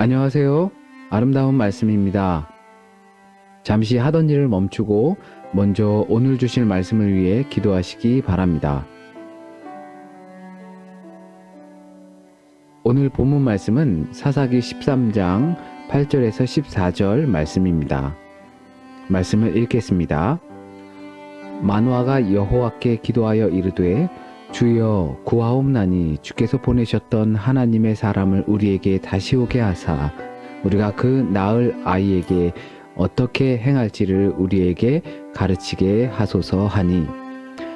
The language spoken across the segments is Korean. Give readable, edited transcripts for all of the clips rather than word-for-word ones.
안녕하세요. 아름다운 말씀입니다. 잠시 하던 일을 멈추고 먼저 오늘 주실 말씀을 위해 기도하시기 바랍니다. 오늘 본문 말씀은 사사기 13장 8절에서 14절 말씀입니다. 말씀을 읽겠습니다. 마노아가 여호와께 기도하여 이르되 주여 구하옵나니 주께서 보내셨던 하나님의 사람을 우리에게 다시 오게 하사 우리가 그 낳을 아이에게 어떻게 행할지를 우리에게 가르치게 하소서 하니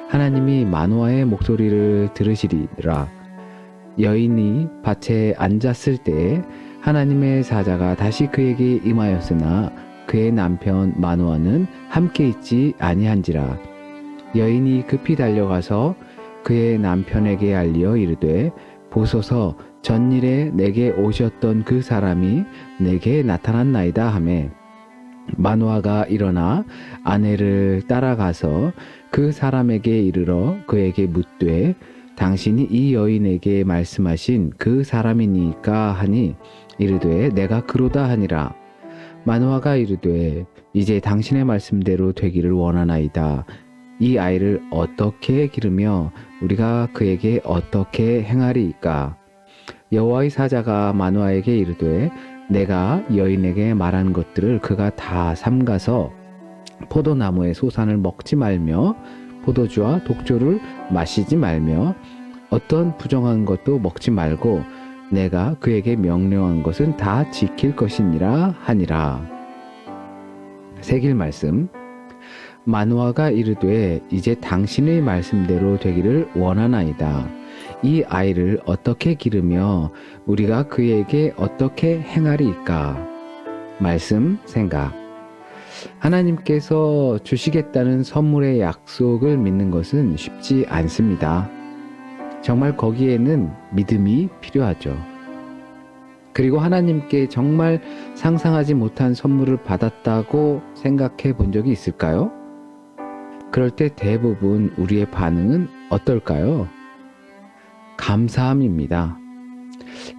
하나님이 마노아의 목소리를 들으시리라. 여인이 밭에 앉았을 때에 하나님의 사자가 다시 그에게 임하였으나 그의 남편 마노아는 함께 있지 아니한지라. 여인이 급히 달려가서 그의 남편에게 알리어 이르되 보소서 전일에 내게 오셨던 그 사람이 내게 나타났나이다 하매 마노아가 일어나 아내를 따라가서 그 사람에게 이르러 그에게 묻되 당신이 이 여인에게 말씀하신 그 사람이니까 하니 이르되 내가 그로다 하니라. 마노아가 이르되 이제 당신의 말씀대로 되기를 원하나이다. 이 아이를 어떻게 기르며 우리가 그에게 어떻게 행하리이까? 여호와의 사자가 마노아에게 이르되 내가 여인에게 말한 것들을 그가 다 삼가서 포도나무의 소산을 먹지 말며 포도주와 독주를 마시지 말며 어떤 부정한 것도 먹지 말고 내가 그에게 명령한 것은 다 지킬 것이니라 하니라. 새길 말씀. 마노아가 이르되 이제 당신의 말씀대로 되기를 원하나이다. 이 아이를 어떻게 기르며 우리가 그에게 어떻게 행하리이까? 말씀 생각. 하나님께서 주시겠다는 선물의 약속을 믿는 것은 쉽지 않습니다. 정말 거기에는 믿음이 필요하죠. 그리고 하나님께 정말 상상하지 못한 선물을 받았다고 생각해 본 적이 있을까요? 그럴 때 대부분 우리의 반응은 어떨까요? 감사함입니다.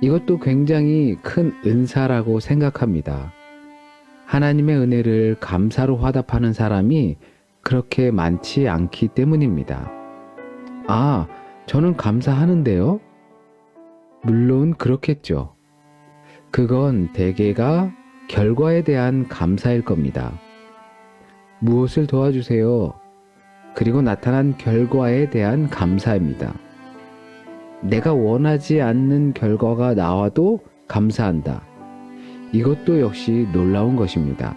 이것도 굉장히 큰 은사라고 생각합니다. 하나님의 은혜를 감사로 화답하는 사람이 그렇게 많지 않기 때문입니다. 아, 저는 감사하는데요? 물론 그렇겠죠. 그건 대개가 결과에 대한 감사일 겁니다. 무엇을 도와주세요? 그리고 나타난 결과에 대한 감사입니다. 내가 원하지 않는 결과가 나와도 감사한다. 이것도 역시 놀라운 것입니다.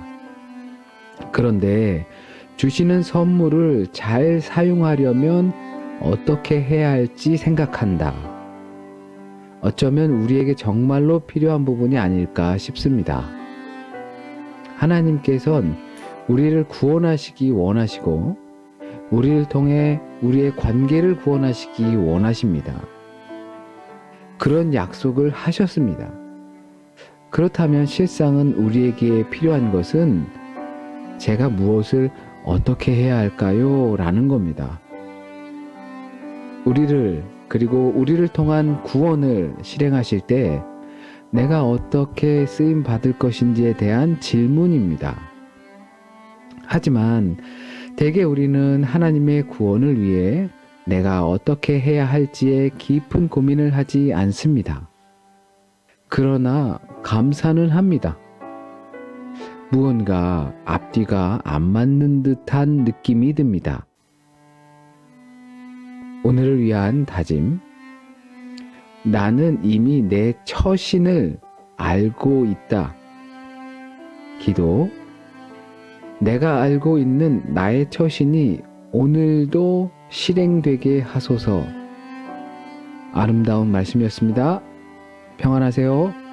그런데 주시는 선물을 잘 사용하려면 어떻게 해야 할지 생각한다. 어쩌면 우리에게 정말로 필요한 부분이 아닐까 싶습니다. 하나님께선 우리를 구원하시기 원하시고 우리를 통해 우리의 관계를 구원하시기 원하십니다. 그런 약속을 하셨습니다. 그렇다면 실상은 우리에게 필요한 것은 제가 무엇을 어떻게 해야 할까요? 라는 겁니다. 그리고 우리를 통한 구원을 실행하실 때 내가 어떻게 쓰임 받을 것인지에 대한 질문입니다. 하지만 대개 우리는 하나님의 구원을 위해 내가 어떻게 해야 할지에 깊은 고민을 하지 않습니다. 그러나 감사는 합니다. 무언가 앞뒤가 안 맞는 듯한 느낌이 듭니다. 오늘을 위한 다짐. 나는 이미 내 처신을 알고 있다. 기도. 내가 알고 있는 나의 처신이 오늘도 실행되게 하소서. 아름다운 말씀이었습니다. 평안하세요.